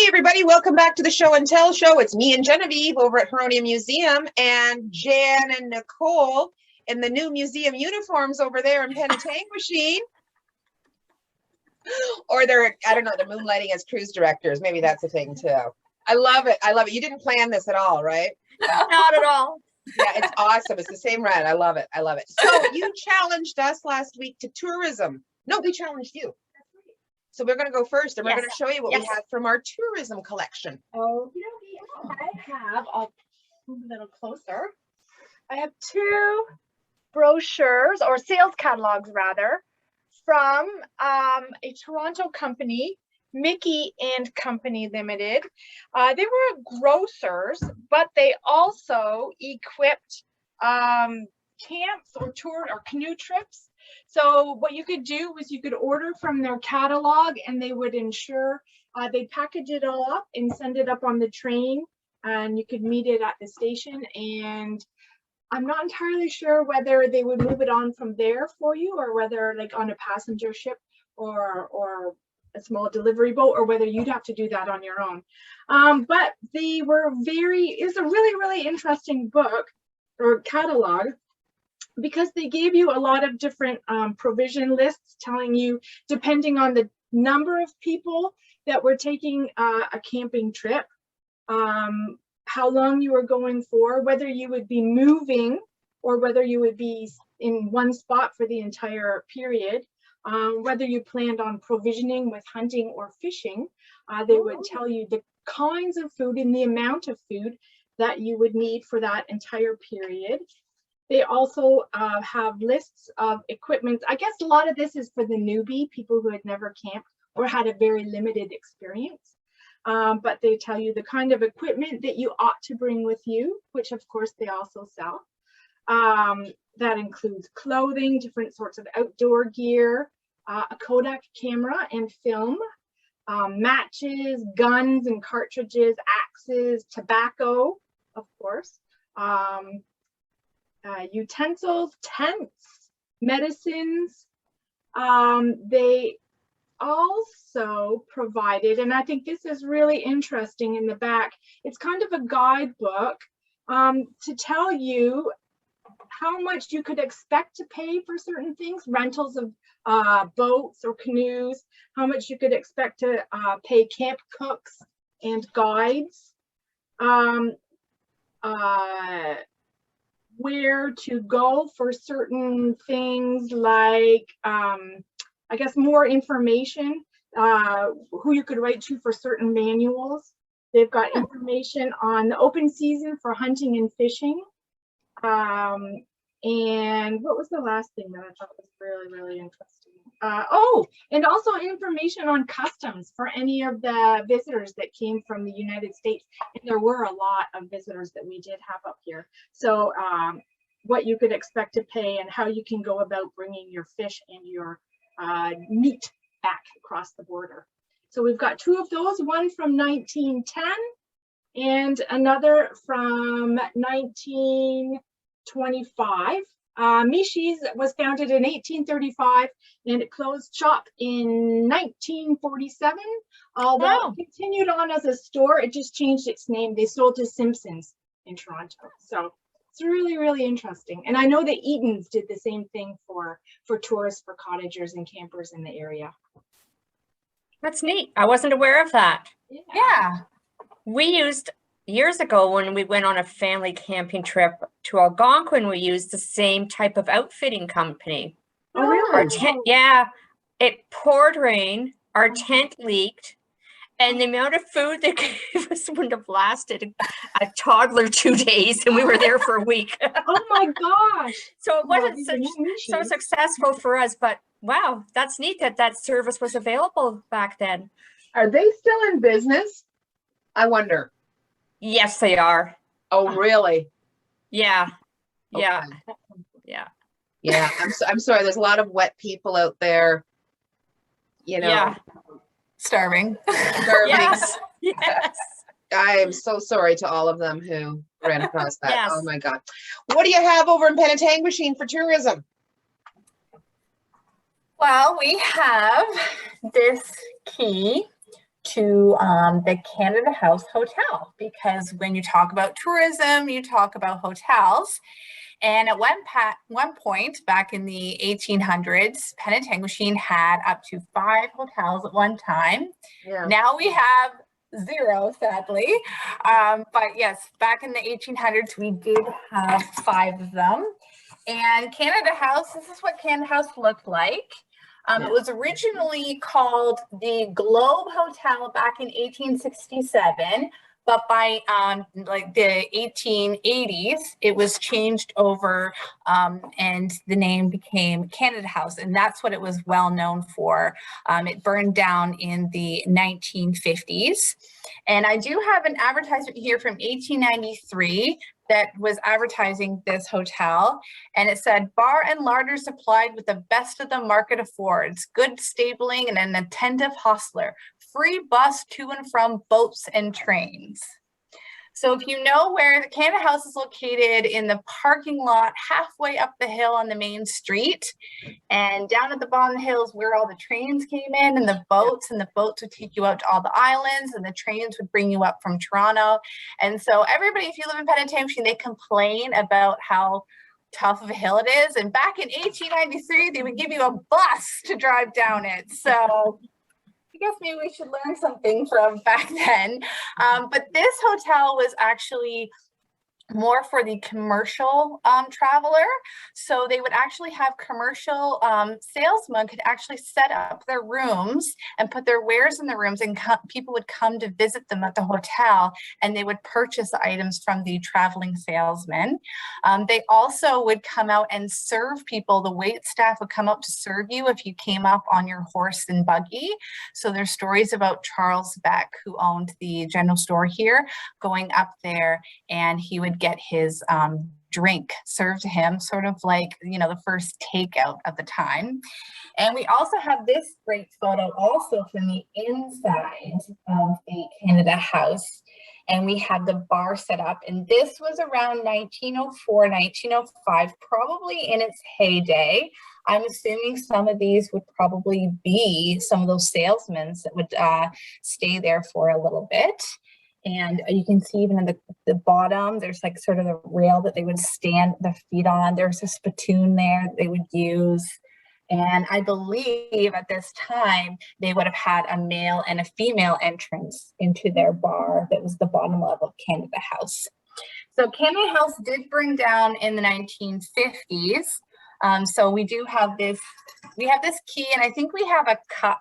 Hey everybody, welcome back to the Show and Tell show. It's me and Genevieve over at Huronia Museum, and Jan and Nicole in the new museum uniforms over there in Penetanguishene. Or they're, I don't know, they're moonlighting as cruise directors. Maybe that's a thing too. I love it. I love it. You didn't plan this at all, right? Not at all. Yeah, it's awesome. It's the same red. I love it. I love it. So you challenged us last week to tourism. No, we challenged you. So we're going to go first, and we're going to show you what we have from our tourism collection. Oh, I'll move a little closer. I have two brochures, or sales catalogs rather, from a Toronto company, Mickey and Company Limited. They were grocers, but they also equipped camps or tour or canoe trips. So what you could do was you could order from their catalog, and they would ensure they package it all up and send it up on the train, and you could meet it at the station. And I'm not entirely sure whether they would move it on from there for you, or whether like on a passenger ship or a small delivery boat, or whether you'd have to do that on your own. But they were it's a really interesting book or catalog, because they gave you a lot of different provision lists telling you, depending on the number of people that were taking a camping trip, how long you were going for, whether you would be moving or whether you would be in one spot for the entire period, whether you planned on provisioning with hunting or fishing. They would tell you the kinds of food and the amount of food that you would need for that entire period. They also have lists of equipment. I guess a lot of this is for the newbie, people who had never camped or had a very limited experience. But they tell you the kind of equipment that you ought to bring with you, which of course they also sell. That includes clothing, different sorts of outdoor gear, a Kodak camera and film, matches, guns and cartridges, axes, tobacco, of course. Utensils, tents, medicines. They also provided, and I think this is really interesting in the back, it's kind of a guidebook to tell you how much you could expect to pay for certain things, rentals of boats or canoes, how much you could expect to pay camp cooks and guides, where to go for certain things, like I guess more information, who you could write to for certain manuals. They've got information on the open season for hunting and fishing. And what was the last thing that I thought was really interesting? And also information on customs for any of the visitors that came from the United States. And there were a lot of visitors that we did have up here. So what you could expect to pay and how you can go about bringing your fish and your meat back across the border. So we've got two of those, one from 1910 and another from 1925. Mishi's was founded in 1835 and it closed shop in 1947. Although it continued on as a store, it just changed its name. They sold to Simpson's in Toronto. So it's really interesting. And I know that Eaton's did the same thing for tourists, for cottagers and campers in the area. That's neat. I wasn't aware of that. Yeah. We used, years ago when we went on a family camping trip to Algonquin, we used the same type of outfitting company. Oh, really? It poured rain, our tent leaked, and the amount of food they gave us wouldn't have lasted a toddler 2 days, and we were there for a week. Oh my gosh. So it wasn't so successful for us, but wow, that's neat that service was available back then. Are they still in business? I wonder. Yes, they are. Oh, really? Yeah. Okay. Yeah. Yeah. I'm sorry. There's a lot of wet people out there, you know. Yeah. Starving. Yes. I am so sorry to all of them who ran across that. Yes. Oh my God. What do you have over in Penetanguishene for tourism? Well, we have this key to the Canada House Hotel, because when you talk about tourism, you talk about hotels. And at one point back in the 1800s, Penetanguishene had up to 5 hotels at one time. Yeah. Now we have 0, sadly. But yes, back in the 1800s, we did have 5 of them. And Canada House, this is what Canada House looked like. It was originally called the Globe Hotel back in 1867, but by like the 1880s, it was changed over and the name became Canada House, and that's what it was well known for. It burned down in the 1950s. And I do have an advertisement here from 1893 that was advertising this hotel, and it said, "Bar and larder supplied with the best of the market affords, good stabling and an attentive hostler, free bus to and from boats and trains." So if you know where the Canada House is located, in the parking lot halfway up the hill on the main street, and down at the bottom of the hill is where all the trains came in, and the boats would take you out to all the islands, and the trains would bring you up from Toronto. And so everybody, if you live in Penetanguishene, they complain about how tough of a hill it is. And back in 1893, they would give you a bus to drive down it. So I guess maybe we should learn something from back then. But this hotel was actually more for the commercial traveler. So they would actually have commercial salesmen could actually set up their rooms and put their wares in the rooms, and people would come to visit them at the hotel, and they would purchase items from the traveling salesmen. They also would come out and serve people. The wait staff would come out to serve you if you came up on your horse and buggy. So there's stories about Charles Beck, who owned the general store here, going up there, and he would get his drink served to him, sort of like, you know, the first takeout of the time. And we also have this great photo also from the inside of the Canada House. And we have the bar set up, and this was around 1904, 1905, probably in its heyday. I'm assuming some of these would probably be some of those salesmen that would stay there for a little bit. And you can see even in the bottom, there's like sort of the rail that they would stand their feet on. There's a spittoon there that they would use. And I believe at this time, they would have had a male and a female entrance into their bar. That was the bottom level of Canada House. So Canada House did bring down in the 1950s. So we do have this, key, and I think we have a cup.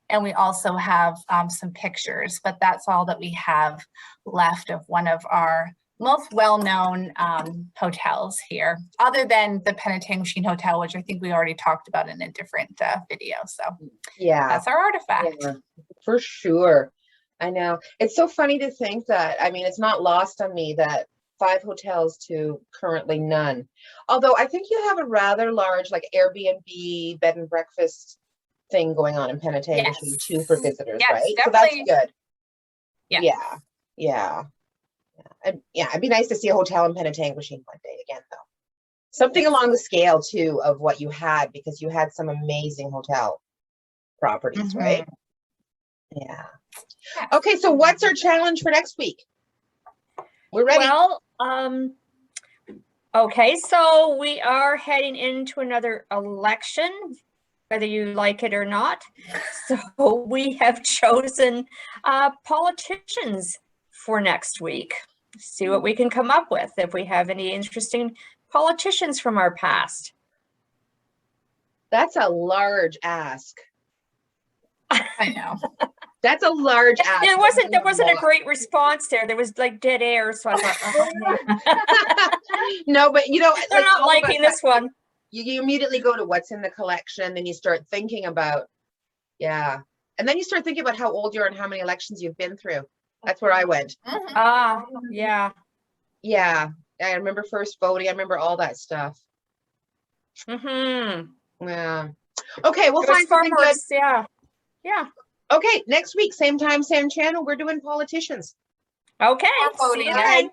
And we also have some pictures, but that's all that we have left of one of our most well-known hotels here, other than the Penetanguishene Hotel, which I think we already talked about in a different video. So yeah, that's our artifact. Yeah, for sure. I know. It's so funny to think that, I mean, it's not lost on me that 5 hotels to currently none. Although I think you have a rather large, like, Airbnb bed and breakfast thing going on in Penetanguishene too for visitors, right? So that's good. Yeah. It'd be nice to see a hotel in Penetanguishene one day again, though. Something along the scale too of what you had, because you had some amazing hotel properties, right? Yeah. Okay, so what's our challenge for next week? We're ready. Well, okay, so we are heading into another election, whether you like it or not. So we have chosen politicians for next week. See what we can come up with, if we have any interesting politicians from our past. That's a large ask. I know. That's a large ask. There wasn't a great response there. There was like dead air. So I thought, no, but you know, they're not liking this one. You immediately go to what's in the collection, then you start thinking about, and then you start thinking about how old you are and how many elections you've been through. That's where I went. Yeah. Yeah, I remember first voting. I remember all that stuff. Yeah. Okay, we'll find something good. Yeah. Okay, next week, same time, same channel. We're doing politicians. Okay. See you then.